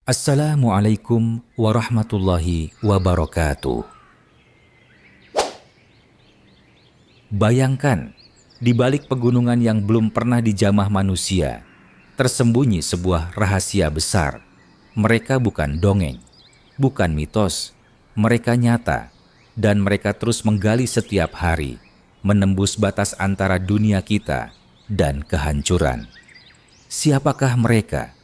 Assalamualaikum warahmatullahi wabarakatuh. Bayangkan, di balik pegunungan yang belum pernah dijamah manusia, tersembunyi sebuah rahasia besar. Mereka bukan dongeng, bukan mitos, mereka nyata, dan mereka terus menggali setiap hari, menembus batas antara dunia kita dan kehancuran. Siapakah mereka?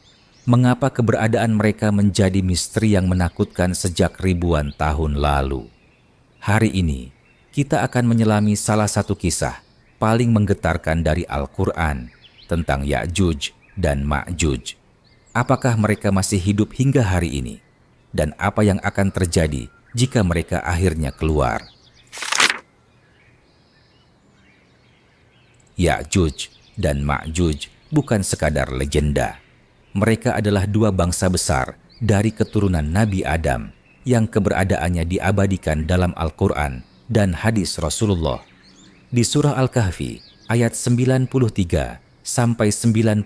Mengapa keberadaan mereka menjadi misteri yang menakutkan sejak ribuan tahun lalu? Hari ini, kita akan menyelami salah satu kisah paling menggetarkan dari Al-Quran tentang Ya'juj dan Ma'juj. Apakah mereka masih hidup hingga hari ini? Dan apa yang akan terjadi jika mereka akhirnya keluar? Ya'juj dan Ma'juj bukan sekadar legenda. Mereka adalah dua bangsa besar dari keturunan Nabi Adam yang keberadaannya diabadikan dalam Al-Quran dan hadis Rasulullah. Di surah Al-Kahfi ayat 93 sampai 98,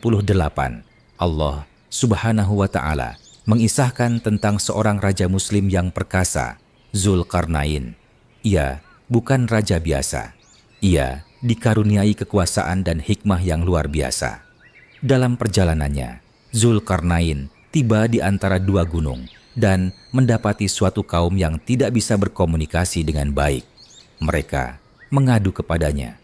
Allah Subhanahu wa Ta'ala mengisahkan tentang seorang raja muslim yang perkasa, Zulkarnain. Ia bukan raja biasa. Ia dikaruniai kekuasaan dan hikmah yang luar biasa. Dalam perjalanannya, Zulkarnain tiba di antara dua gunung dan mendapati suatu kaum yang tidak bisa berkomunikasi dengan baik. Mereka mengadu kepadanya,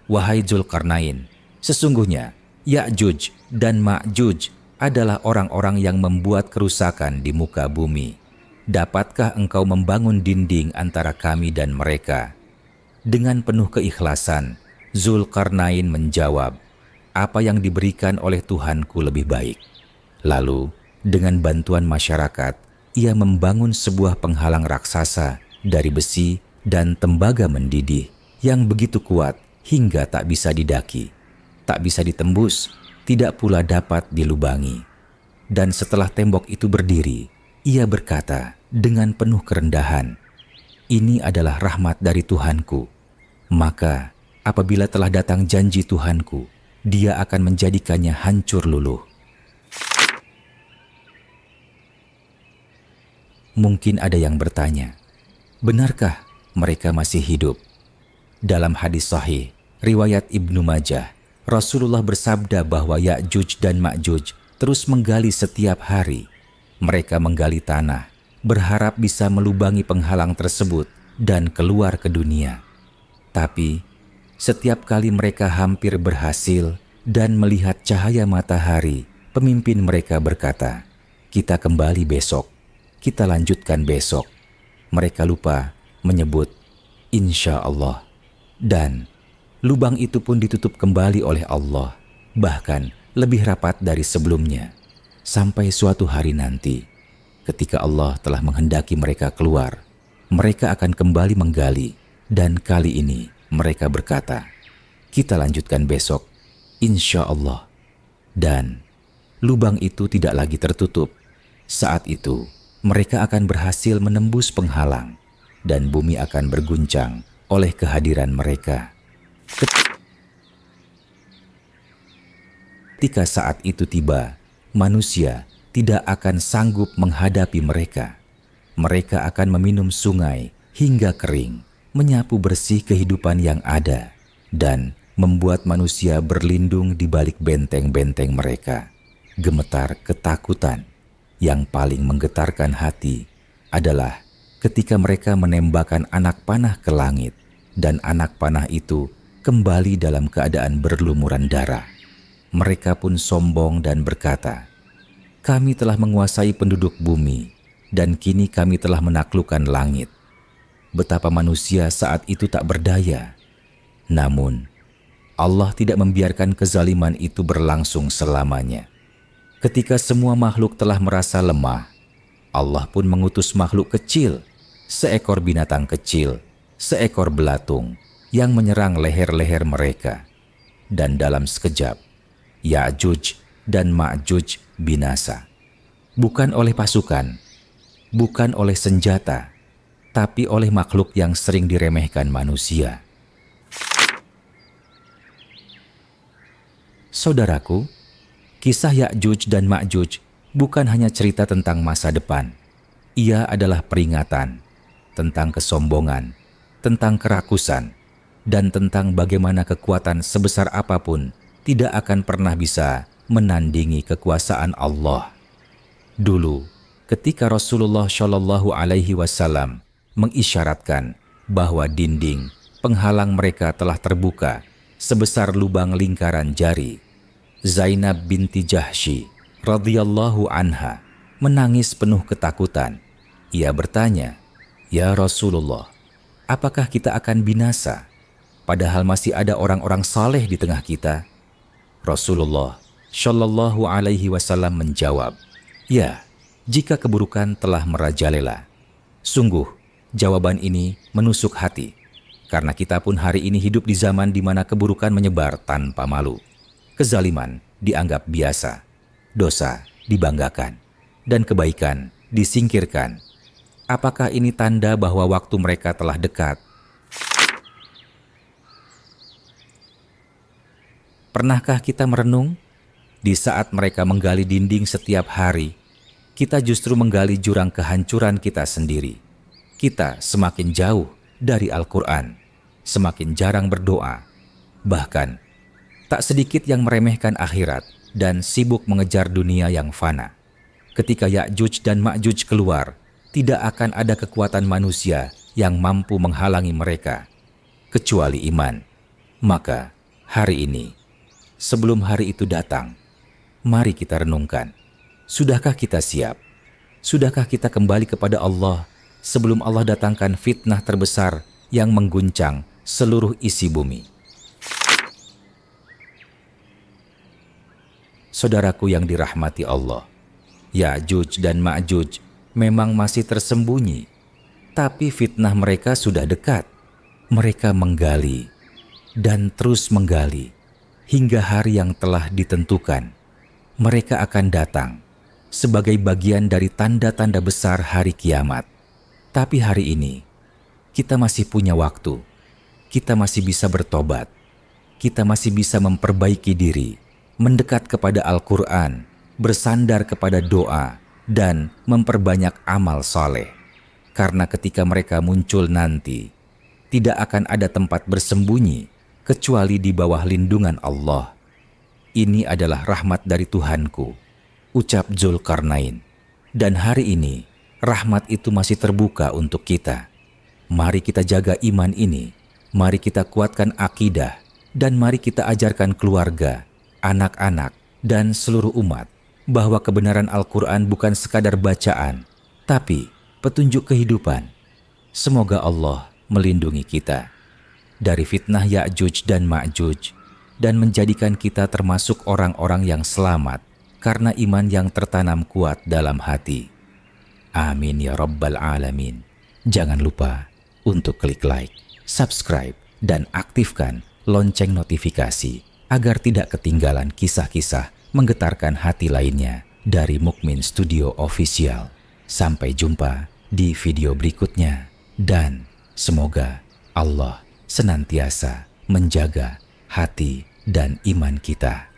"Wahai Zulkarnain, sesungguhnya Ya'juj dan Ma'juj adalah orang-orang yang membuat kerusakan di muka bumi. Dapatkah engkau membangun dinding antara kami dan mereka?" Dengan penuh keikhlasan, Zulkarnain menjawab, "Apa yang diberikan oleh Tuhanku lebih baik." Lalu, dengan bantuan masyarakat, ia membangun sebuah penghalang raksasa dari besi dan tembaga mendidih yang begitu kuat hingga tak bisa didaki, tak bisa ditembus, tidak pula dapat dilubangi. Dan setelah tembok itu berdiri, ia berkata dengan penuh kerendahan, "Ini adalah rahmat dari Tuhanku. Maka, apabila telah datang janji Tuhanku, Dia akan menjadikannya hancur luluh." Mungkin ada yang bertanya, benarkah mereka masih hidup? Dalam hadis sahih, riwayat Ibnu Majah, Rasulullah bersabda bahwa Ya'juj dan Ma'juj terus menggali setiap hari. Mereka menggali tanah, berharap bisa melubangi penghalang tersebut dan keluar ke dunia. Tapi, setiap kali mereka hampir berhasil dan melihat cahaya matahari, pemimpin mereka berkata, "Kita kembali besok, kita lanjutkan besok." Mereka lupa menyebut insya Allah. Dan lubang itu pun ditutup kembali oleh Allah, bahkan lebih rapat dari sebelumnya. Sampai suatu hari nanti, ketika Allah telah menghendaki mereka keluar, mereka akan kembali menggali. Dan kali ini mereka berkata, "Kita lanjutkan besok, insya Allah." Dan lubang itu tidak lagi tertutup. Saat itu mereka akan berhasil menembus penghalang dan bumi akan berguncang oleh kehadiran mereka. Ketika saat itu tiba, manusia tidak akan sanggup menghadapi mereka. Mereka akan meminum sungai hingga kering, menyapu bersih kehidupan yang ada, dan membuat manusia berlindung di balik benteng-benteng mereka. Gemetar ketakutan yang paling menggetarkan hati adalah ketika mereka menembakkan anak panah ke langit, dan anak panah itu kembali dalam keadaan berlumuran darah. Mereka pun sombong dan berkata, "Kami telah menguasai penduduk bumi, dan kini kami telah menaklukkan langit." Betapa manusia saat itu tak berdaya. Namun, Allah tidak membiarkan kezaliman itu berlangsung selamanya. Ketika semua makhluk telah merasa lemah, Allah pun mengutus makhluk kecil, seekor binatang kecil, seekor belatung yang menyerang leher-leher mereka. Dan dalam sekejap, Ya'juj dan Ma'juj binasa. Bukan oleh pasukan, bukan oleh senjata, tapi oleh makhluk yang sering diremehkan manusia. Saudaraku, kisah Ya'juj dan Ma'juj bukan hanya cerita tentang masa depan. Ia adalah peringatan tentang kesombongan, tentang kerakusan, dan tentang bagaimana kekuatan sebesar apapun tidak akan pernah bisa menandingi kekuasaan Allah. Dulu, ketika Rasulullah Shallallahu Alaihi Wasallam mengisyaratkan bahwa dinding penghalang mereka telah terbuka sebesar lubang lingkaran jari, Zainab binti Jahsy radhiyallahu anha menangis penuh ketakutan. Ia bertanya, "Ya Rasulullah, apakah kita akan binasa? Padahal masih ada orang-orang saleh di tengah kita." Rasulullah Shallallahu Alaihi Wasallam menjawab, "Ya, jika keburukan telah merajalela." Sungguh, jawaban ini menusuk hati, karena kita pun hari ini hidup di zaman di mana keburukan menyebar tanpa malu. Kezaliman dianggap biasa, dosa dibanggakan, dan kebaikan disingkirkan. Apakah ini tanda bahwa waktu mereka telah dekat? Pernahkah kita merenung? Di saat mereka menggali dinding setiap hari, kita justru menggali jurang kehancuran kita sendiri. Kita semakin jauh dari Al-Quran, semakin jarang berdoa. Bahkan, tak sedikit yang meremehkan akhirat dan sibuk mengejar dunia yang fana. Ketika Ya'juj dan Ma'juj keluar, tidak akan ada kekuatan manusia yang mampu menghalangi mereka, kecuali iman. Maka, hari ini, sebelum hari itu datang, mari kita renungkan. Sudahkah kita siap? Sudahkah kita kembali kepada Allah sebelum Allah datangkan fitnah terbesar yang mengguncang seluruh isi bumi? Saudaraku yang dirahmati Allah, Ya'juj dan Ma'juj memang masih tersembunyi, tapi fitnah mereka sudah dekat. Mereka menggali dan terus menggali hingga hari yang telah ditentukan. Mereka akan datang sebagai bagian dari tanda-tanda besar hari kiamat. Tapi hari ini, kita masih punya waktu. Kita masih bisa bertobat. Kita masih bisa memperbaiki diri, mendekat kepada Al-Quran, bersandar kepada doa, dan memperbanyak amal soleh. Karena ketika mereka muncul nanti, tidak akan ada tempat bersembunyi kecuali di bawah lindungan Allah. Ini adalah rahmat dari Tuhanku, ucap Dzulkarnain. Dan hari ini, rahmat itu masih terbuka untuk kita. Mari kita jaga iman ini, mari kita kuatkan akidah, dan mari kita ajarkan keluarga, anak-anak, dan seluruh umat bahwa kebenaran Al-Quran bukan sekadar bacaan, tapi petunjuk kehidupan. Semoga Allah melindungi kita dari fitnah Ya'juj dan Ma'juj dan menjadikan kita termasuk orang-orang yang selamat karena iman yang tertanam kuat dalam hati. Amin ya Rabbal Alamin. Jangan lupa untuk klik like, subscribe, dan aktifkan lonceng notifikasi agar tidak ketinggalan kisah-kisah menggetarkan hati lainnya dari Mukmin Studio Official. Sampai jumpa di video berikutnya, dan semoga Allah senantiasa menjaga hati dan iman kita.